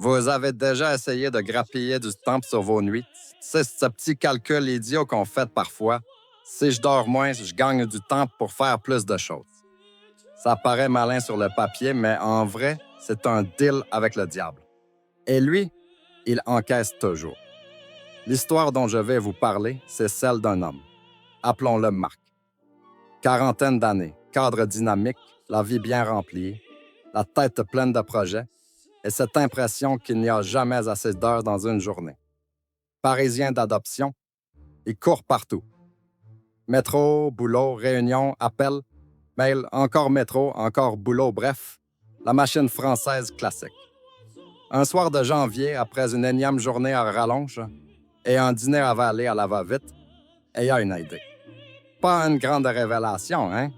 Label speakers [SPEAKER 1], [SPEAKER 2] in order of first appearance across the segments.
[SPEAKER 1] Vous avez déjà essayé de grappiller du temps sur vos nuits? C'est ce petit calcul idiot qu'on fait parfois. Si je dors moins, je gagne du temps pour faire plus de choses. Ça paraît malin sur le papier, mais en vrai, c'est un deal avec le diable. Et lui, il encaisse toujours. L'histoire dont je vais vous parler, c'est celle d'un homme. Appelons-le Marc. Quarantaine d'années, cadre dynamique, la vie bien remplie, la tête pleine de projets, et cette impression qu'il n'y a jamais assez d'heures dans une journée. Parisien d'adoption, il court partout. Métro, boulot, réunion, appel, mail, encore métro, encore boulot, bref, la machine française classique. Un soir de janvier, après une énième journée à rallonge et un dîner avalé à la va-vite, il y a une idée. Pas une grande révélation, hein?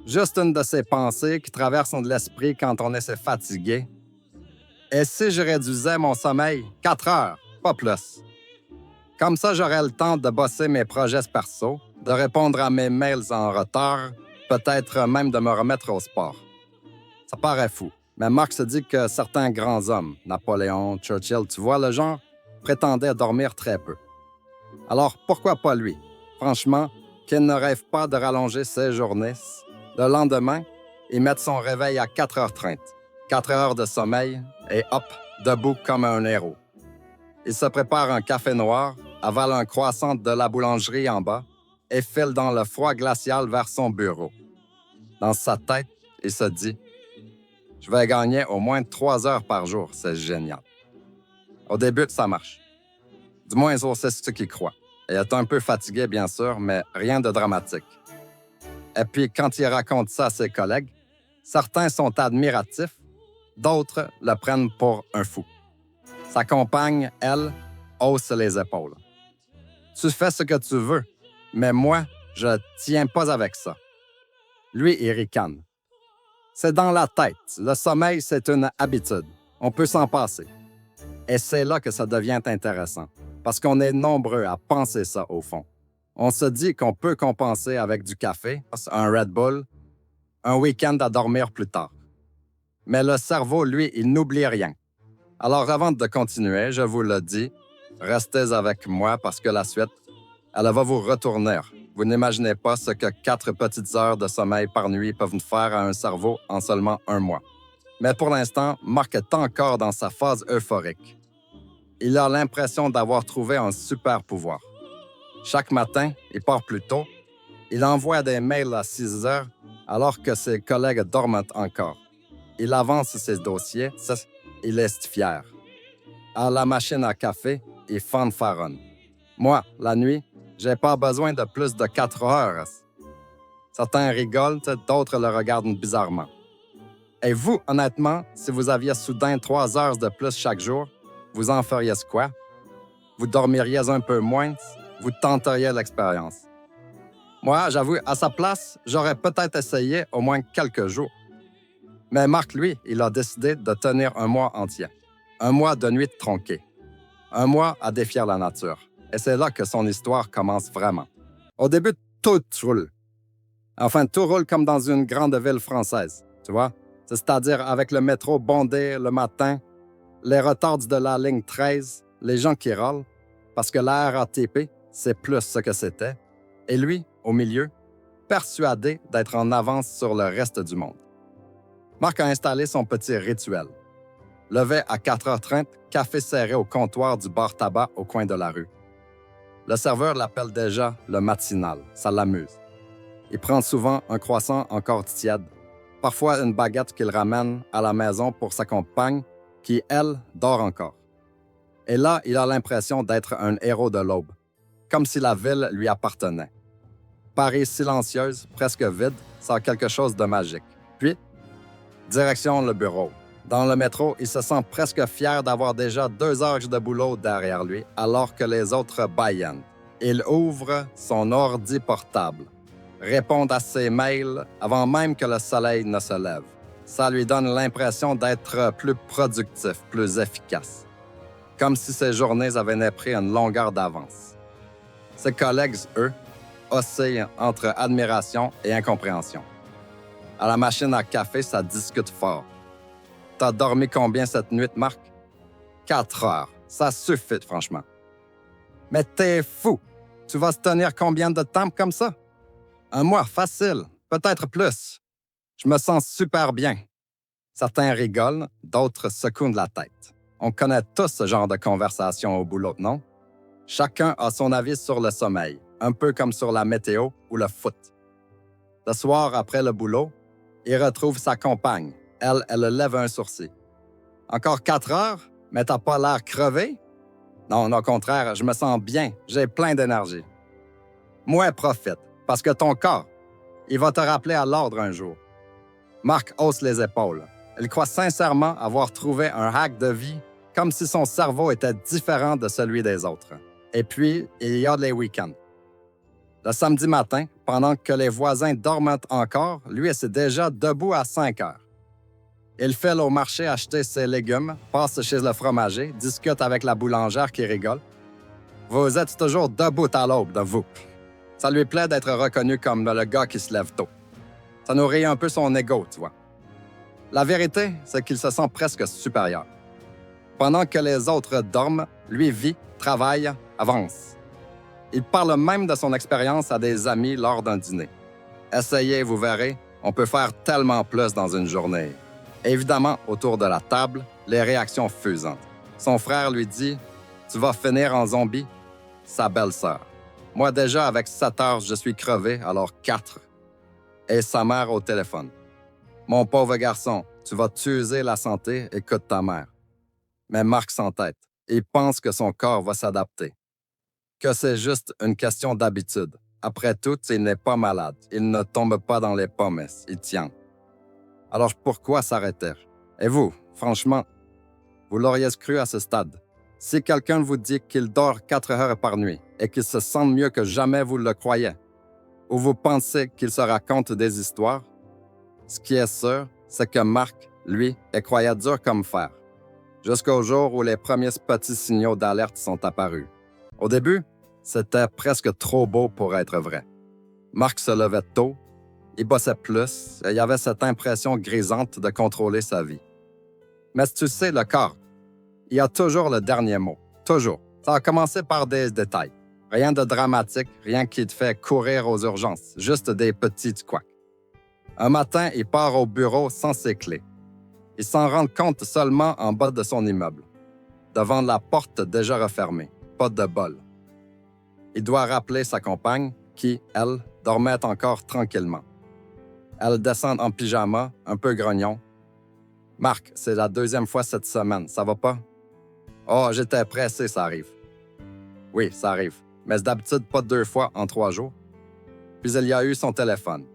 [SPEAKER 1] Juste une de ces pensées qui traversent l'esprit quand on est fatigué. Et si je réduisais mon sommeil 4 heures, pas plus? Comme ça, j'aurais le temps de bosser mes projets perso, de répondre à mes mails en retard, peut-être même de me remettre au sport. Ça paraît fou, mais Marx dit que certains grands hommes, Napoléon, Churchill, tu vois le genre, prétendaient dormir très peu. Alors pourquoi pas lui? Franchement, qu'il ne rêve pas de rallonger ses journées. Le lendemain, il met son réveil à 4h30. 4 heures de sommeil et hop, debout comme un héros. Il se prépare un café noir, avale un croissant de la boulangerie en bas et file dans le froid glacial vers son bureau. Dans sa tête, il se dit « Je vais gagner au moins 3 heures par jour, c'est génial. » Au début, ça marche. Du moins, c'est ce qu'il croit. Il est un peu fatigué, bien sûr, mais rien de dramatique. Et puis, quand il raconte ça à ses collègues, certains sont admiratifs, d'autres le prennent pour un fou. Sa compagne, elle, hausse les épaules. « Tu fais ce que tu veux, mais moi, je tiens pas avec ça. » Lui, il ricane. C'est dans la tête. Le sommeil, c'est une habitude. On peut s'en passer. Et c'est là que ça devient intéressant, parce qu'on est nombreux à penser ça au fond. On se dit qu'on peut compenser avec du café, un Red Bull, un week-end à dormir plus tard. Mais le cerveau, lui, il n'oublie rien. Alors avant de continuer, je vous le dis, restez avec moi parce que la suite, elle va vous retourner. Vous n'imaginez pas ce que 4 petites heures de sommeil par nuit peuvent faire à un cerveau en seulement 1 mois. Mais pour l'instant, Marc est encore dans sa phase euphorique. Il a l'impression d'avoir trouvé un super pouvoir. Chaque matin, il part plus tôt. Il envoie des mails à 6 heures alors que ses collègues dorment encore. Il avance ses dossiers, il est fier. À la machine à café, il fanfaronne. Moi, la nuit, j'ai pas besoin de plus de 4 heures. Certains rigolent, d'autres le regardent bizarrement. Et vous, honnêtement, si vous aviez soudain 3 heures de plus chaque jour, vous en feriez quoi? Vous dormiriez un peu moins? Vous tenteriez l'expérience? Moi, j'avoue, à sa place, j'aurais peut-être essayé au moins quelques jours. Mais Marc, lui, il a décidé de tenir 1 mois entier. 1 mois de nuit tronquée. 1 mois à défier la nature. Et c'est là que son histoire commence vraiment. Au début, tout roule. Enfin, tout roule comme dans une grande ville française, tu vois? C'est-à-dire avec le métro bondé le matin, les retards de la ligne 13, les gens qui râlent, parce que la RATP, c'est plus ce que c'était. Et lui, au milieu, persuadé d'être en avance sur le reste du monde. Marc a installé son petit rituel. Levé à 4h30, café serré au comptoir du bar tabac au coin de la rue. Le serveur l'appelle déjà le matinal, ça l'amuse. Il prend souvent un croissant encore tiède, parfois une baguette qu'il ramène à la maison pour sa compagne, qui, elle, dort encore. Et là, il a l'impression d'être un héros de l'aube, comme si la ville lui appartenait. Paris silencieuse, presque vide, ça a quelque chose de magique. Puis, direction le bureau. Dans le métro, il se sent presque fier d'avoir déjà 2 heures de boulot derrière lui, alors que les autres bâillonnent. Il ouvre son ordi portable, répond à ses mails avant même que le soleil ne se lève. Ça lui donne l'impression d'être plus productif, plus efficace. Comme si ses journées avaient pris une longueur d'avance. Ses collègues, eux, oscillent entre admiration et incompréhension. À la machine à café, ça discute fort. « T'as dormi combien cette nuit, Marc? » 4 heures. Ça suffit, franchement. Mais t'es fou! Tu vas se tenir combien de temps comme ça? Un mois, facile. Peut-être plus. Je me sens super bien. Certains rigolent, d'autres secouent de la tête. On connaît tous ce genre de conversation au boulot, non? Chacun a son avis sur le sommeil, un peu comme sur la météo ou le foot. Le soir, après le boulot, il retrouve sa compagne. Elle lève un sourcil. Encore 4 heures, mais t'as pas l'air crevé? Non, au contraire, je me sens bien, j'ai plein d'énergie. Moi, profite, parce que ton corps, il va te rappeler à l'ordre un jour. Marc hausse les épaules. Il croit sincèrement avoir trouvé un hack de vie, comme si son cerveau était différent de celui des autres. Et puis, il y a les week-ends. Le samedi matin, pendant que les voisins dorment encore, lui, c'est déjà debout à 5 heures. Il file au marché acheter ses légumes, passe chez le fromager, discute avec la boulangère qui rigole. Vous êtes toujours debout à l'aube de vous. Ça lui plaît d'être reconnu comme le gars qui se lève tôt. Ça nourrit un peu son ego, tu vois. La vérité, c'est qu'il se sent presque supérieur. Pendant que les autres dorment, lui vit, travaille, avance. Il parle même de son expérience à des amis lors d'un dîner. Essayez, vous verrez, on peut faire tellement plus dans une journée. Évidemment, autour de la table, les réactions fusantes. Son frère lui dit « Tu vas finir en zombie ?» Sa belle-sœur. « Moi déjà, avec 7 heures, je suis crevé, alors 4. » Et sa mère au téléphone. « Mon pauvre garçon, tu vas t'user la santé, écoute ta mère. » Mais Marc s'entête. Il pense que son corps va s'adapter. Que c'est juste une question d'habitude. Après tout, il n'est pas malade. Il ne tombe pas dans les pommes. Il tient. Alors pourquoi s'arrêter? Et vous, franchement, vous l'auriez cru à ce stade? Si quelqu'un vous dit qu'il dort 4 heures par nuit et qu'il se sent mieux que jamais vous le croyez, ou vous pensez qu'il se raconte des histoires, ce qui est sûr, c'est que Marc, lui, est croyait dur comme fer. Jusqu'au jour où les premiers petits signaux d'alerte sont apparus. Au début, c'était presque trop beau pour être vrai. Marc se levait tôt, il bossait plus et il avait cette impression grisante de contrôler sa vie. Mais tu sais, le corps, il y a toujours le dernier mot. Toujours. Ça a commencé par des détails. Rien de dramatique, rien qui te fait courir aux urgences, juste des petits couacs. Un matin, il part au bureau sans ses clés. Il s'en rend compte seulement en bas de son immeuble, devant la porte déjà refermée. Pas de bol. Il doit rappeler sa compagne, qui, elle, dormait encore tranquillement. Elle descend en pyjama, un peu grognon. « Marc, c'est la 2e fois cette semaine, ça va pas? »« Oh, j'étais pressé, ça arrive. »« Oui, ça arrive, mais c'est d'habitude pas 2 fois en 3 jours. » Puis il y a eu son téléphone.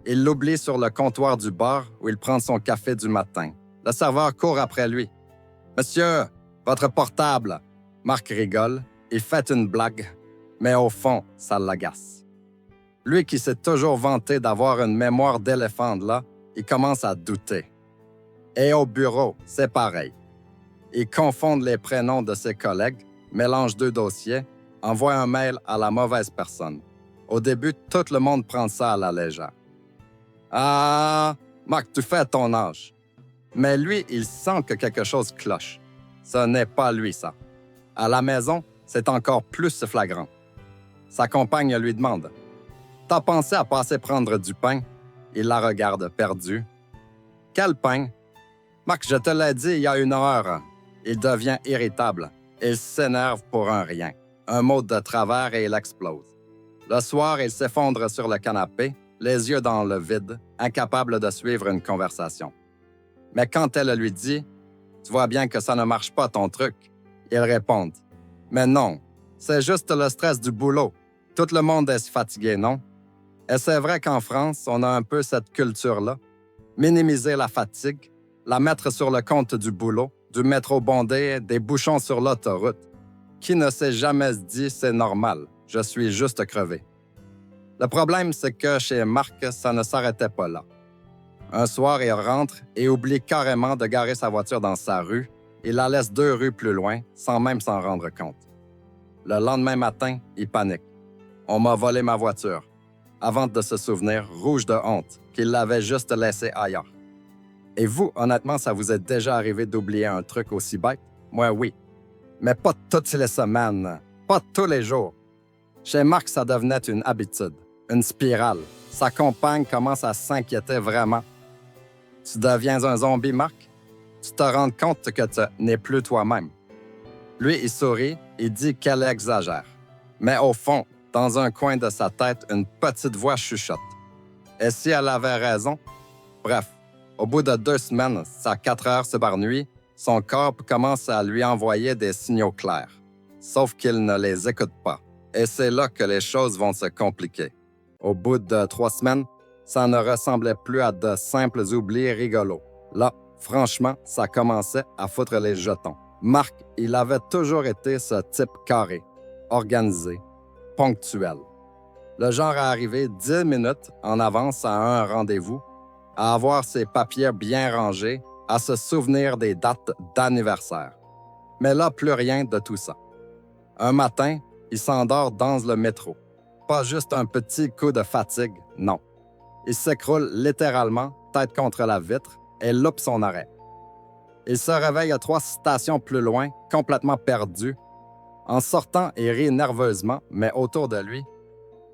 [SPEAKER 1] Il l'oublie sur le comptoir du bar où il prend son café du matin. Le serveur court après lui. « Monsieur, votre portable! » Marc rigole, il fait une blague, mais au fond, ça l'agace. Lui qui s'est toujours vanté d'avoir une mémoire d'éléphant là, il commence à douter. Et au bureau, c'est pareil. Il confonde les prénoms de ses collègues, mélange 2 dossiers, envoie un mail à la mauvaise personne. Au début, tout le monde prend ça à la légère. « Ah, Marc, tu fais ton âge. » Mais lui, il sent que quelque chose cloche. Ce n'est pas lui, ça. À la maison, c'est encore plus flagrant. Sa compagne lui demande « T'as pensé à passer prendre du pain? » Il la regarde perdu. « Quel pain? »« Marc, je te l'ai dit il y a 1 heure. » Il devient irritable. Il s'énerve pour un rien. Un mot de travers et il explose. Le soir, il s'effondre sur le canapé, les yeux dans le vide, incapable de suivre une conversation. Mais quand elle lui dit « Tu vois bien que ça ne marche pas ton truc », il répond « Mais non, c'est juste le stress du boulot. Tout le monde est fatigué, non? » Et c'est vrai qu'en France, on a un peu cette culture-là. Minimiser la fatigue, la mettre sur le compte du boulot, du métro bondé, des bouchons sur l'autoroute. Qui ne s'est jamais dit « c'est normal, je suis juste crevé ». Le problème, c'est que chez Marc, ça ne s'arrêtait pas là. Un soir, il rentre et oublie carrément de garer sa voiture dans sa rue. Il la laisse 2 rues plus loin, sans même s'en rendre compte. Le lendemain matin, il panique. « On m'a volé ma voiture », avant de se souvenir, rouge de honte, qu'il l'avait juste laissée ailleurs. Et vous, honnêtement, ça vous est déjà arrivé d'oublier un truc aussi bête? Moi, oui. Mais pas toutes les semaines, pas tous les jours. Chez Marc, ça devenait une habitude, une spirale. Sa compagne commence à s'inquiéter vraiment. Tu deviens un zombie, Marc? Tu te rends compte que tu n'es plus toi-même. Lui, il sourit et dit qu'elle exagère. Mais au fond, dans un coin de sa tête, une petite voix chuchote. Et si elle avait raison? Bref, au bout de 2 semaines, à 4 heures par nuit, son corps commence à lui envoyer des signaux clairs. Sauf qu'il ne les écoute pas. Et c'est là que les choses vont se compliquer. Au bout de 3 semaines, ça ne ressemblait plus à de simples oublis rigolos. Là, franchement, ça commençait à foutre les jetons. Marc, il avait toujours été ce type carré, organisé, ponctuel. Le genre à arriver 10 minutes en avance à un rendez-vous, à avoir ses papiers bien rangés, à se souvenir des dates d'anniversaire. Mais là, plus rien de tout ça. Un matin, il s'endort dans le métro. Pas juste un petit coup de fatigue, non. Il s'écroule littéralement, tête contre la vitre, et loupe son arrêt. Il se réveille à 3 stations plus loin, complètement perdu. En sortant, il rit nerveusement, mais autour de lui,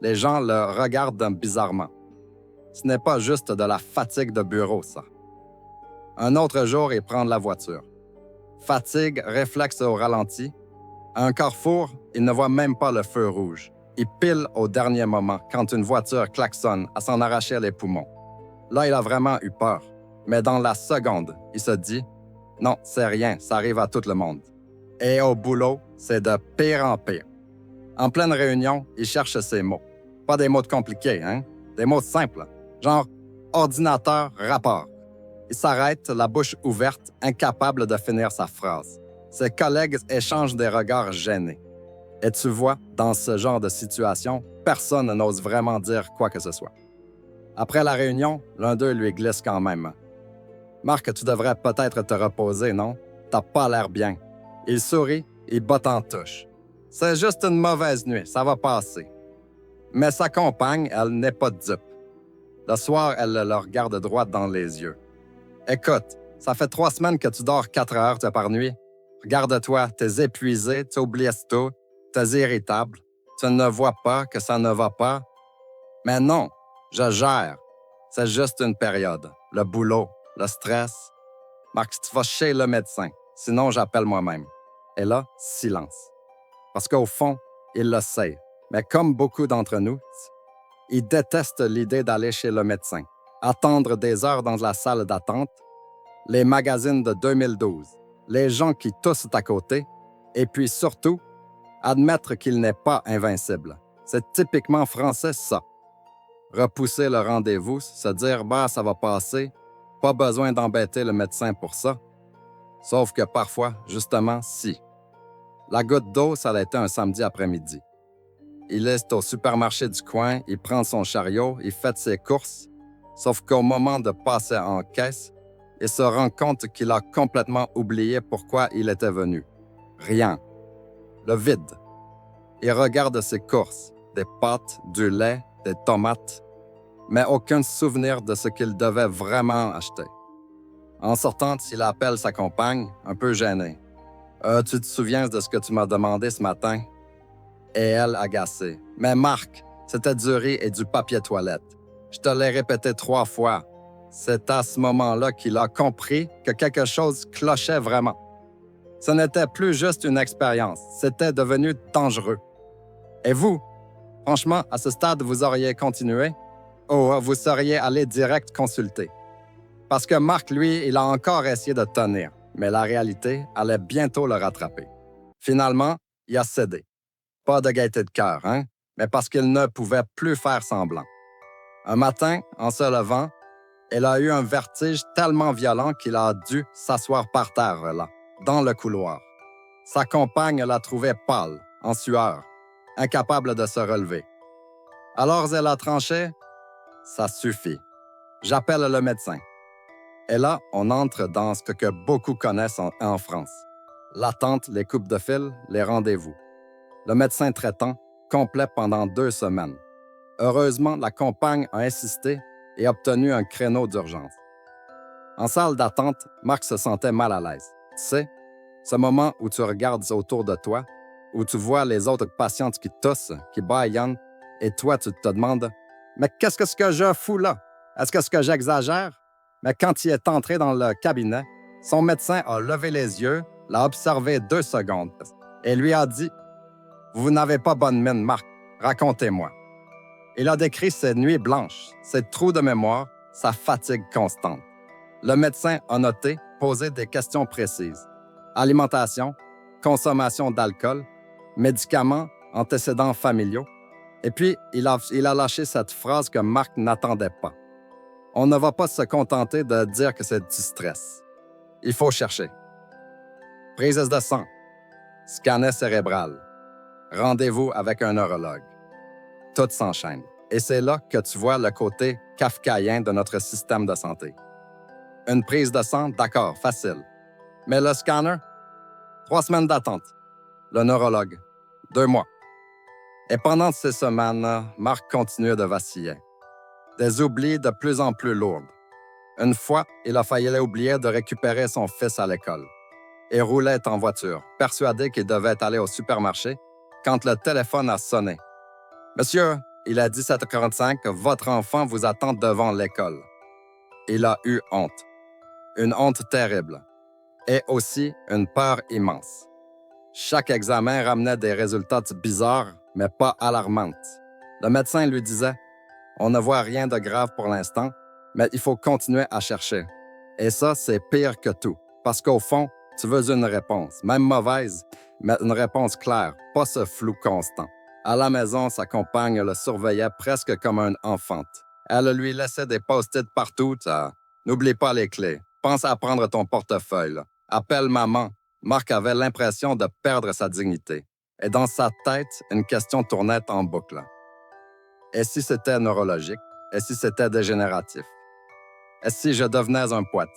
[SPEAKER 1] les gens le regardent bizarrement. Ce n'est pas juste de la fatigue de bureau, ça. Un autre jour, il prend la voiture. Fatigue, réflexe au ralenti. À un carrefour, il ne voit même pas le feu rouge. Il pile au dernier moment quand une voiture klaxonne à s'en arracher les poumons. Là, il a vraiment eu peur. Mais dans la seconde, il se dit « Non, c'est rien, ça arrive à tout le monde. » Et au boulot, c'est de pire en pire. En pleine réunion, il cherche ses mots. Pas des mots compliqués, hein? Des mots simples, genre ordinateur, rapport. Il s'arrête, la bouche ouverte, incapable de finir sa phrase. Ses collègues échangent des regards gênés. Et tu vois, dans ce genre de situation, personne n'ose vraiment dire quoi que ce soit. Après la réunion, l'un d'eux lui glisse quand même. « Marc, tu devrais peut-être te reposer, non? T'as pas l'air bien. » Il sourit, il botte en touche. « C'est juste une mauvaise nuit, ça va passer. » Mais sa compagne, elle n'est pas dupe. Le soir, elle le regarde droit dans les yeux. « Écoute, ça fait 3 semaines que tu dors 4 heures par nuit. Regarde-toi, t'es épuisé, tu oublies tout, t'es irritable. Tu ne vois pas que ça ne va pas. Mais non, je gère. C'est juste une période. Le boulot, le stress. Marc, tu vas chez le médecin. Sinon, j'appelle moi-même. » Et là, silence. Parce qu'au fond, il le sait. Mais comme beaucoup d'entre nous, il déteste l'idée d'aller chez le médecin, attendre des heures dans la salle d'attente, les magazines de 2012, les gens qui toussent à côté, et puis surtout, admettre qu'il n'est pas invincible. C'est typiquement français, ça. Repousser le rendez-vous, se dire « bah, ça va passer, pas besoin d'embêter le médecin pour ça ». Sauf que parfois, justement, si. La goutte d'eau, ça a été un samedi après-midi. Il est au supermarché du coin, il prend son chariot, il fait ses courses, sauf qu'au moment de passer en caisse, il se rend compte qu'il a complètement oublié pourquoi il était venu. Rien. Le vide. Il regarde ses courses, des pâtes, du lait, des tomates, mais aucun souvenir de ce qu'il devait vraiment acheter. En sortant, il appelle sa compagne, un peu gêné. « Tu te souviens de ce que tu m'as demandé ce matin? » Et elle, agacée. « Mais Marc, c'était du riz et du papier toilette. Je te l'ai répété 3 fois. » C'est à ce moment-là qu'il a compris que quelque chose clochait vraiment. Ce n'était plus juste une expérience, c'était devenu dangereux. Et vous? Franchement, à ce stade, vous auriez continué? Ou vous seriez allé direct consulter? Parce que Marc, lui, il a encore essayé de tenir, mais la réalité allait bientôt le rattraper. Finalement, il a cédé. Pas de gaieté de cœur, hein? Mais parce qu'il ne pouvait plus faire semblant. Un matin, en se levant, elle a eu un vertige tellement violent qu'il a dû s'asseoir par terre, là, dans le couloir. Sa compagne l'a trouvé pâle, en sueur, incapable de se relever. Alors elle a tranché « Ça suffit. J'appelle le médecin. » Et là, on entre dans ce que beaucoup connaissent en France. L'attente, les coupes de fil, les rendez-vous. Le médecin traitant, complet pendant 2 semaines. Heureusement, la compagne a insisté et obtenu un créneau d'urgence. En salle d'attente, Marc se sentait mal à l'aise. Tu sais, Ce moment où tu regardes autour de toi, où tu vois les autres patientes qui toussent, qui bâillonnent, et toi, tu te demandes « Mais qu'est-ce que je fous là? Est-ce que j'exagère? » Mais quand il est entré dans le cabinet, son médecin a levé les yeux, l'a observé 2 secondes et lui a dit « Vous n'avez pas bonne mine, Marc. Racontez-moi. » Il a décrit ses nuits blanches, ses trous de mémoire, sa fatigue constante. Le médecin a noté, posé des questions précises. Alimentation, consommation d'alcool, médicaments, antécédents familiaux. Et puis, il a lâché cette phrase que Marc n'attendait pas. On ne va pas se contenter de dire que c'est du stress. Il faut chercher. Prise de sang, scanner cérébral, rendez-vous avec un neurologue. Tout s'enchaîne. Et c'est là que tu vois le côté kafkaïen de notre système de santé. Une prise de sang, d'accord, facile. Mais le scanner, 3 semaines d'attente. Le neurologue, 2 mois. Et pendant ces semaines, Marc continuait de vaciller. Des oublis de plus en plus lourds. Une fois, il a failli oublier de récupérer son fils à l'école. Il roulait en voiture, persuadé qu'il devait aller au supermarché, quand le téléphone a sonné. « Monsieur, il est 17h45, votre enfant vous attend devant l'école. » Il a eu honte. Une honte terrible. Et aussi une peur immense. Chaque examen ramenait des résultats bizarres, mais pas alarmantes. Le médecin lui disait « On ne voit rien de grave pour l'instant, mais il faut continuer à chercher. » Et ça, c'est pire que tout, parce qu'au fond, tu veux une réponse, même mauvaise, mais une réponse claire, pas ce flou constant. À la maison, sa compagne le surveillait presque comme un enfant. Elle lui laissait des post-it partout. N'oublie pas les clés. Pense à prendre ton portefeuille. Appelle maman. Marc avait l'impression de perdre sa dignité. Et dans sa tête, une question tournait en boucle. Et si c'était neurologique? Et si c'était dégénératif? Et si je devenais un poète?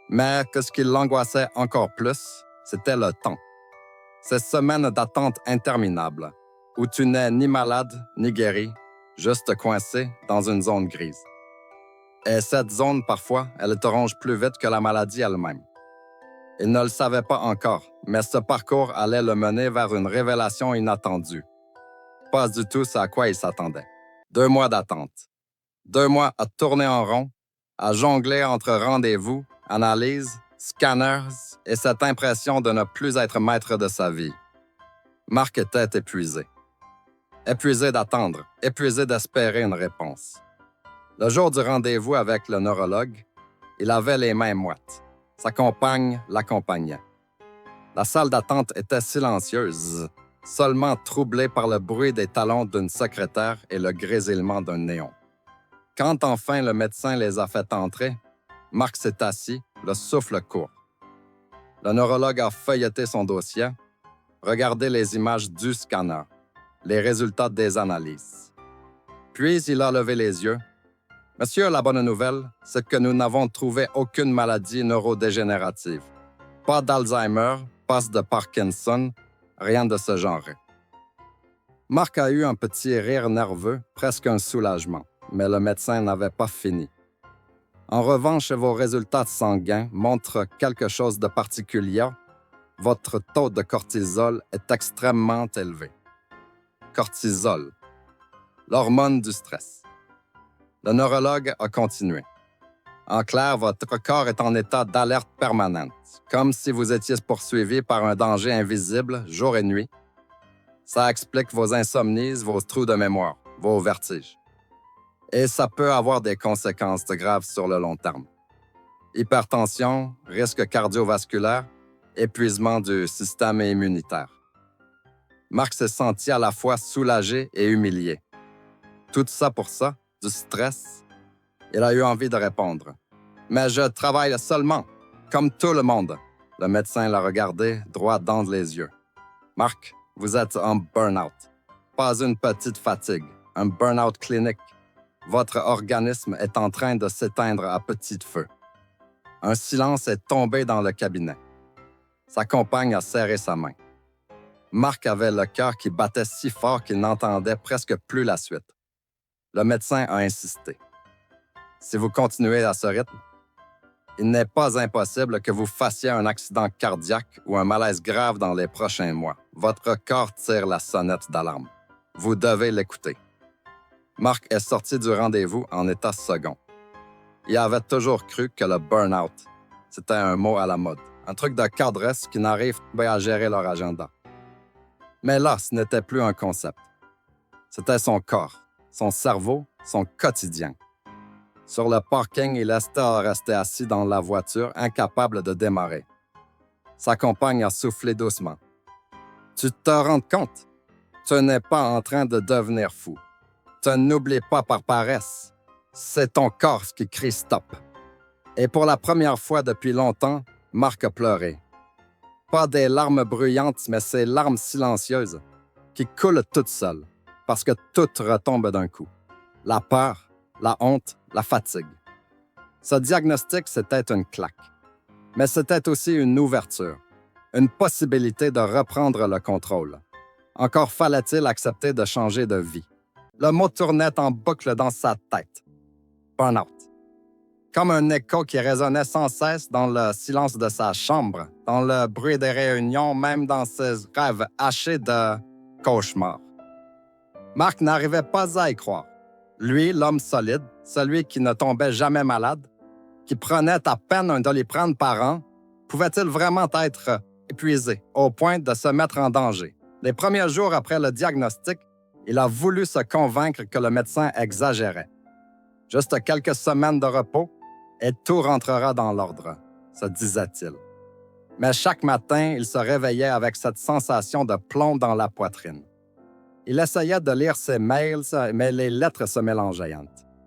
[SPEAKER 1] Mais que ce qui l'angoissait encore plus, c'était le temps. Ces semaines d'attente interminables, où tu n'es ni malade ni guéri, juste coincé dans une zone grise. Et cette zone, parfois, elle te ronge plus vite que la maladie elle-même. Il ne le savait pas encore, mais ce parcours allait le mener vers une révélation inattendue. Pas du tout ce à quoi il s'attendait. 2 mois d'attente. 2 mois à tourner en rond, à jongler entre rendez-vous, analyses, scanners et cette impression de ne plus être maître de sa vie. Marc était épuisé. Épuisé d'attendre, épuisé d'espérer une réponse. Le jour du rendez-vous avec le neurologue, il avait les mains moites. Sa compagne l'accompagnait. La salle d'attente était silencieuse, seulement troublée par le bruit des talons d'une secrétaire et le grésillement d'un néon. Quand enfin le médecin les a fait entrer, Marc s'est assis, le souffle court. Le neurologue a feuilleté son dossier, regardé les images du scanner, les résultats des analyses. Puis il a levé les yeux. « Monsieur, la bonne nouvelle, c'est que nous n'avons trouvé aucune maladie neurodégénérative. Pas d'Alzheimer, pas de Parkinson, rien de ce genre. » Marc a eu un petit rire nerveux, presque un soulagement, mais le médecin n'avait pas fini. En revanche, vos résultats sanguins montrent quelque chose de particulier. Votre taux de cortisol est extrêmement élevé. Cortisol, l'hormone du stress. Le neurologue a continué. En clair, votre corps est en état d'alerte permanente, comme si vous étiez poursuivi par un danger invisible jour et nuit. Ça explique vos insomnies, vos trous de mémoire, vos vertiges. Et ça peut avoir des conséquences graves sur le long terme. Hypertension, risque cardiovasculaire, épuisement du système immunitaire. Marc s'est senti à la fois soulagé et humilié. Tout ça pour ça, du stress. Il a eu envie de répondre. « Mais je travaille seulement, comme tout le monde. » Le médecin l'a regardé droit dans les yeux. « Marc, vous êtes en burn-out. Pas une petite fatigue, un burn-out clinique. Votre organisme est en train de s'éteindre à petit feu. » Un silence est tombé dans le cabinet. Sa compagne a serré sa main. Marc avait le cœur qui battait si fort qu'il n'entendait presque plus la suite. Le médecin a insisté. « Si vous continuez à ce rythme, il n'est pas impossible que vous fassiez un accident cardiaque ou un malaise grave dans les prochains mois. Votre corps tire la sonnette d'alarme. Vous devez l'écouter. Marc est sorti du rendez-vous en état second. Il avait toujours cru que le burn-out, c'était un mot à la mode, un truc de cadresse qui n'arrive pas à gérer leur agenda. Mais là, ce n'était plus un concept. C'était son corps, son cerveau, son quotidien. Sur le parking, il restait assis dans la voiture, incapable de démarrer. Sa compagne a soufflé doucement. « Tu te rends compte? Tu n'es pas en train de devenir fou. Tu n'oublies pas par paresse. C'est ton corps qui crie stop. » Et pour la première fois depuis longtemps, Marc a pleuré. Pas des larmes bruyantes, mais ces larmes silencieuses qui coulent toutes seules, parce que tout retombe d'un coup. La peur, la honte, la fatigue. Ce diagnostic, c'était une claque. Mais c'était aussi une ouverture, une possibilité de reprendre le contrôle. Encore fallait-il accepter de changer de vie. Le mot tournait en boucle dans sa tête. Burnout. Comme un écho qui résonnait sans cesse dans le silence de sa chambre, dans le bruit des réunions, même dans ses rêves hachés de cauchemars. Marc n'arrivait pas à y croire. Lui, l'homme solide, celui qui ne tombait jamais malade, qui prenait à peine un Doliprane par an, pouvait-il vraiment être épuisé au point de se mettre en danger? Les premiers jours après le diagnostic, il a voulu se convaincre que le médecin exagérait. Juste quelques semaines de repos et tout rentrera dans l'ordre, se disait-il. Mais chaque matin, il se réveillait avec cette sensation de plomb dans la poitrine. Il essayait de lire ses mails, mais les lettres se mélangeaient.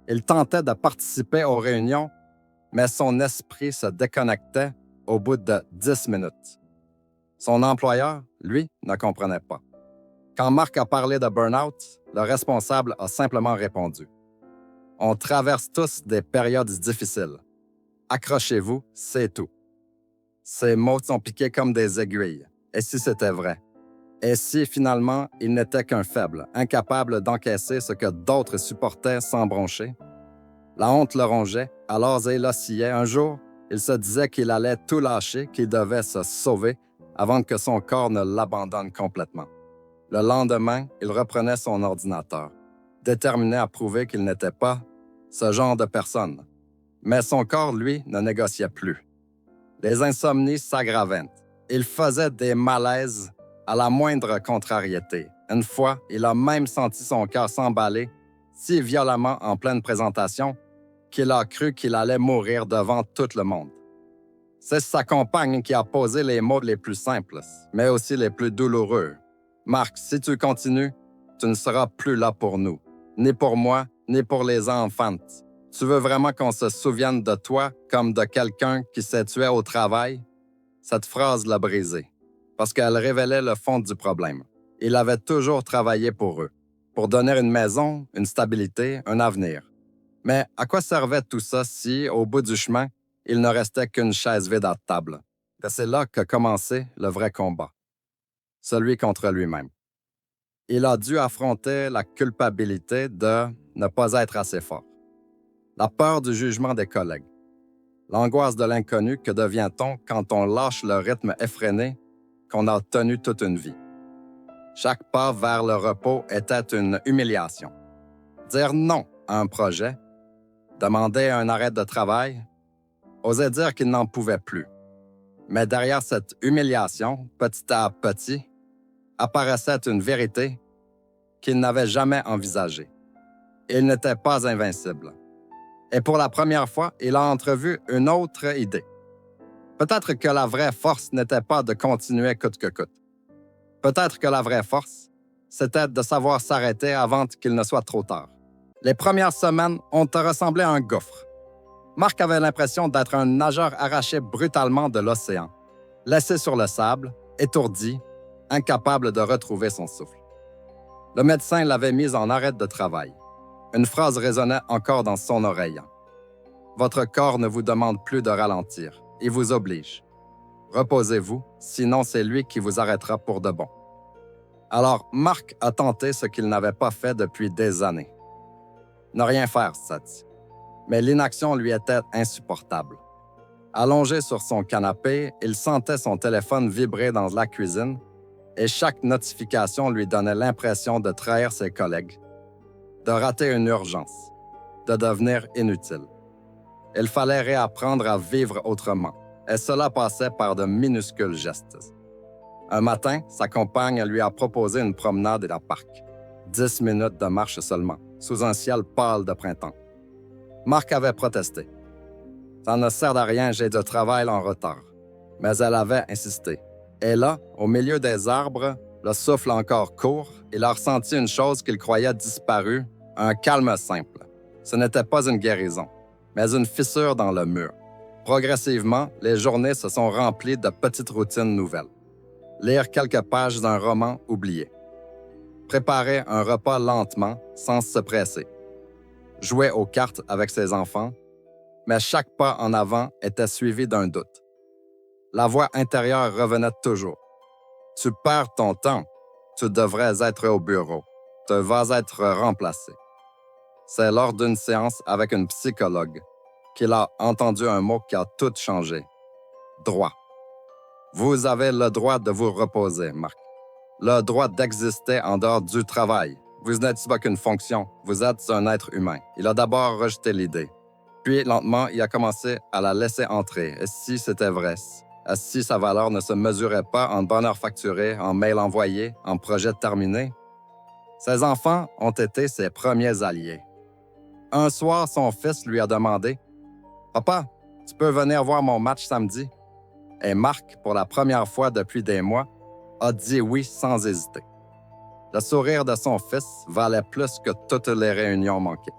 [SPEAKER 1] Il tentait de participer aux réunions, mais son esprit se déconnectait au bout de 10 minutes. Son employeur, lui, ne comprenait pas. Quand Marc a parlé de burn-out, le responsable a simplement répondu. « On traverse tous des périodes difficiles. Accrochez-vous, c'est tout. » Ces mots sont piqués comme des aiguilles. Et si c'était vrai? Et si, finalement, il n'était qu'un faible, incapable d'encaisser ce que d'autres supportaient sans broncher? La honte le rongeait, alors il oscillait. Un jour, il se disait qu'il allait tout lâcher, qu'il devait se sauver avant que son corps ne l'abandonne complètement. Le lendemain, il reprenait son ordinateur, déterminé à prouver qu'il n'était pas ce genre de personne. Mais son corps, lui, ne négociait plus. Les insomnies s'aggravaient. Il faisait des malaises à la moindre contrariété. Une fois, il a même senti son cœur s'emballer si violemment en pleine présentation qu'il a cru qu'il allait mourir devant tout le monde. C'est sa compagne qui a posé les mots les plus simples, mais aussi les plus douloureux. « Marc, si tu continues, tu ne seras plus là pour nous, ni pour moi, ni pour les enfants. Tu veux vraiment qu'on se souvienne de toi comme de quelqu'un qui s'est tué au travail? » Cette phrase l'a brisé, parce qu'elle révélait le fond du problème. Il avait toujours travaillé pour eux, pour donner une maison, une stabilité, un avenir. Mais à quoi servait tout ça si, au bout du chemin, il ne restait qu'une chaise vide à table? Et c'est là que commençait le vrai combat, celui contre lui-même. Il a dû affronter la culpabilité de ne pas être assez fort, la peur du jugement des collègues, l'angoisse de l'inconnu. Que devient-on quand on lâche le rythme effréné qu'on a tenu toute une vie? Chaque pas vers le repos était une humiliation. Dire non à un projet, demander un arrêt de travail, oser dire qu'il n'en pouvait plus. Mais derrière cette humiliation, petit à petit, apparaissait une vérité qu'il n'avait jamais envisagée. Il n'était pas invincible. Et pour la première fois, il a entrevu une autre idée. Peut-être que la vraie force n'était pas de continuer coûte que coûte. Peut-être que la vraie force, c'était de savoir s'arrêter avant qu'il ne soit trop tard. Les premières semaines ont ressemblé à un gouffre. Marc avait l'impression d'être un nageur arraché brutalement de l'océan, laissé sur le sable, étourdi, incapable de retrouver son souffle. Le médecin l'avait mis en arrêt de travail. Une phrase résonnait encore dans son oreille. « Votre corps ne vous demande plus de ralentir, il vous oblige. Reposez-vous, sinon c'est lui qui vous arrêtera pour de bon. » Alors, Marc a tenté ce qu'il n'avait pas fait depuis des années. Ne rien faire, ça dit. Mais l'inaction lui était insupportable. Allongé sur son canapé, il sentait son téléphone vibrer dans la cuisine et chaque notification lui donnait l'impression de trahir ses collègues, de rater une urgence, de devenir inutile. Il fallait réapprendre à vivre autrement, et cela passait par de minuscules gestes. Un matin, sa compagne lui a proposé une promenade dans le parc. 10 minutes de marche seulement, sous un ciel pâle de printemps. Marc avait protesté. « Ça ne sert à rien, j'ai du travail en retard. » Mais elle avait insisté. Et là, au milieu des arbres, le souffle encore court, il a ressenti une chose qu'il croyait disparue, un calme simple. Ce n'était pas une guérison, mais une fissure dans le mur. Progressivement, les journées se sont remplies de petites routines nouvelles. Lire quelques pages d'un roman oublié. Préparer un repas lentement, sans se presser. Jouer aux cartes avec ses enfants, mais chaque pas en avant était suivi d'un doute. La voix intérieure revenait toujours. « Tu perds ton temps. Tu devrais être au bureau. Tu vas être remplacé. » C'est lors d'une séance avec une psychologue qu'il a entendu un mot qui a tout changé. Droit. Vous avez le droit de vous reposer, Marc. Le droit d'exister en dehors du travail. Vous n'êtes pas qu'une fonction, vous êtes un être humain. Il a d'abord rejeté l'idée. Puis, lentement, il a commencé à la laisser entrer. Et si c'était vrai? Et si sa valeur ne se mesurait pas en bonheur facturé, en mail envoyé, en projet terminé? Ses enfants ont été ses premiers alliés. Un soir, son fils lui a demandé « Papa, tu peux venir voir mon match samedi? » Et Marc, pour la première fois depuis des mois, a dit oui sans hésiter. Le sourire de son fils valait plus que toutes les réunions manquées.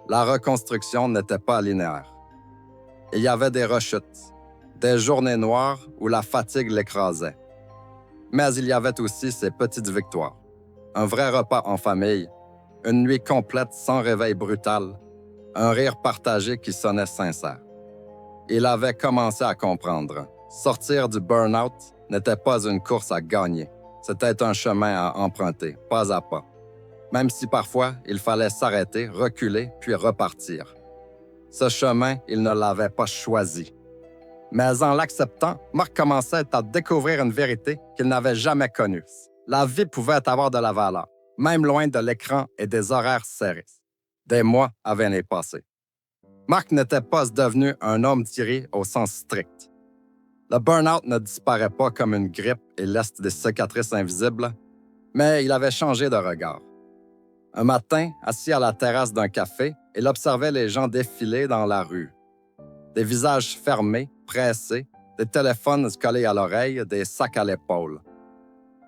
[SPEAKER 1] La reconstruction n'était pas linéaire. Il y avait des rechutes, des journées noires où la fatigue l'écrasait. Mais il y avait aussi ces petites victoires. Un vrai repas en famille, une nuit complète sans réveil brutal, un rire partagé qui sonnait sincère. Il avait commencé à comprendre. Sortir du burn-out n'était pas une course à gagner. C'était un chemin à emprunter, pas à pas. Même si parfois, il fallait s'arrêter, reculer, puis repartir. Ce chemin, il ne l'avait pas choisi. Mais en l'acceptant, Marc commençait à découvrir une vérité qu'il n'avait jamais connue. La vie pouvait avoir de la valeur, même loin de l'écran et des horaires serrés. Des mois avaient passé. Marc n'était pas devenu un homme tiré au sens strict. Le burn-out ne disparaît pas comme une grippe et laisse des cicatrices invisibles, mais il avait changé de regard. Un matin, assis à la terrasse d'un café, il observait les gens défiler dans la rue. Des visages fermés, pressés, des téléphones collés à l'oreille, des sacs à l'épaule.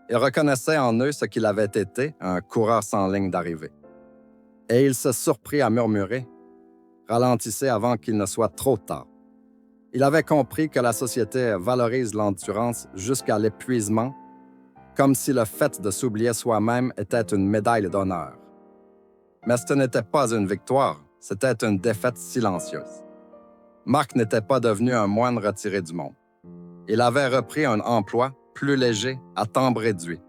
[SPEAKER 1] Il reconnaissait en eux ce qu'il avait été, un coureur sans ligne d'arrivée. Et il se surprit à murmurer « Ralentissez avant qu'il ne soit trop tard. » Il avait compris que la société valorise l'endurance jusqu'à l'épuisement, comme si le fait de s'oublier soi-même était une médaille d'honneur. Mais ce n'était pas une victoire, c'était une défaite silencieuse. Marc n'était pas devenu un moine retiré du monde. Il avait repris un emploi plus léger, à temps réduit.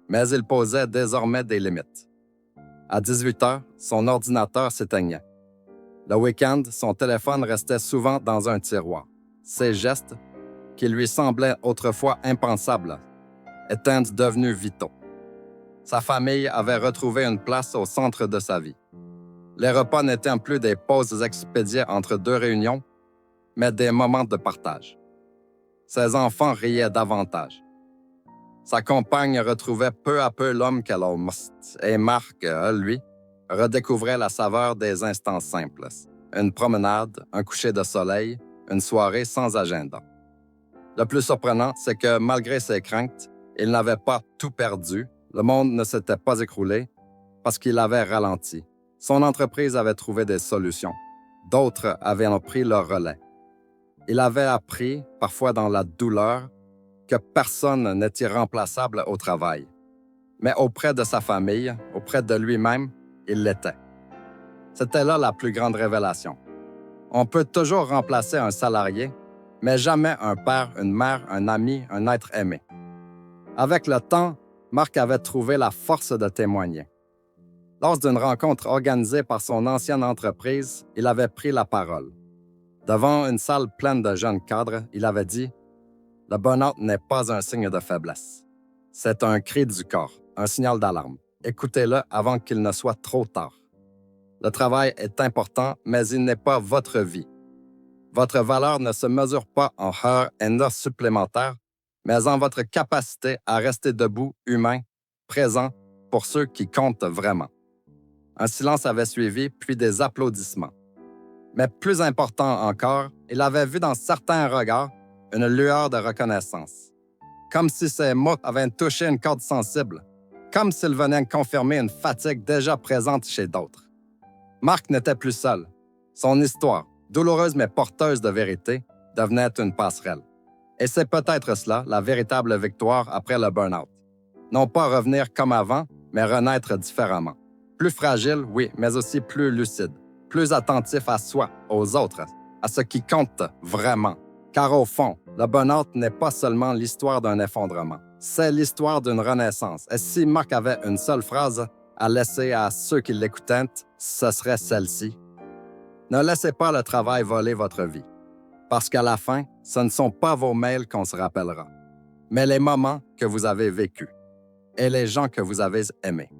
[SPEAKER 1] Mais il posait désormais des limites. À 18 heures, son ordinateur s'éteignait. Le week-end, son téléphone restait souvent dans un tiroir. Ses gestes, qui lui semblaient autrefois impensables, étaient devenus vitaux. Sa famille avait retrouvé une place au centre de sa vie. Les repas n'étaient plus des pauses expédiées entre deux réunions, mais des moments de partage. Ses enfants riaient davantage. Sa compagne retrouvait peu à peu l'homme qu'elle aimait, et Marc, lui, redécouvrait la saveur des instants simples. Une promenade, un coucher de soleil, une soirée sans agenda. Le plus surprenant, c'est que malgré ses craintes, il n'avait pas tout perdu, le monde ne s'était pas écroulé, parce qu'il avait ralenti. Son entreprise avait trouvé des solutions. D'autres avaient pris leur relais. Il avait appris, parfois dans la douleur, que personne n'est irremplaçable au travail. Mais auprès de sa famille, auprès de lui-même, il l'était. C'était là la plus grande révélation. On peut toujours remplacer un salarié, mais jamais un père, une mère, un ami, un être aimé. Avec le temps, Marc avait trouvé la force de témoigner. Lors d'une rencontre organisée par son ancienne entreprise, il avait pris la parole. Devant une salle pleine de jeunes cadres, il avait dit « Le burn-out n'est pas un signe de faiblesse. C'est un cri du corps, un signal d'alarme. Écoutez-le avant qu'il ne soit trop tard. Le travail est important, mais il n'est pas votre vie. Votre valeur ne se mesure pas en heures et heures supplémentaires, mais en votre capacité à rester debout, humain, présent, pour ceux qui comptent vraiment. » Un silence avait suivi, puis des applaudissements. Mais plus important encore, il avait vu dans certains regards une lueur de reconnaissance. Comme si ces mots avaient touché une corde sensible, comme s'ils venaient confirmer une fatigue déjà présente chez d'autres. Marc n'était plus seul. Son histoire, douloureuse mais porteuse de vérité, devenait une passerelle. Et c'est peut-être cela, la véritable victoire après le burn-out. Non pas revenir comme avant, mais renaître différemment. Plus fragile, oui, mais aussi plus lucide. Plus attentif à soi, aux autres, à ce qui compte vraiment. Car au fond, le burn-out n'est pas seulement l'histoire d'un effondrement. C'est l'histoire d'une renaissance. Et si Marc avait une seule phrase à laisser à ceux qui l'écoutaient, ce serait celle-ci. Ne laissez pas le travail voler votre vie. Parce qu'à la fin, ce ne sont pas vos mails qu'on se rappellera, mais les moments que vous avez vécus et les gens que vous avez aimés.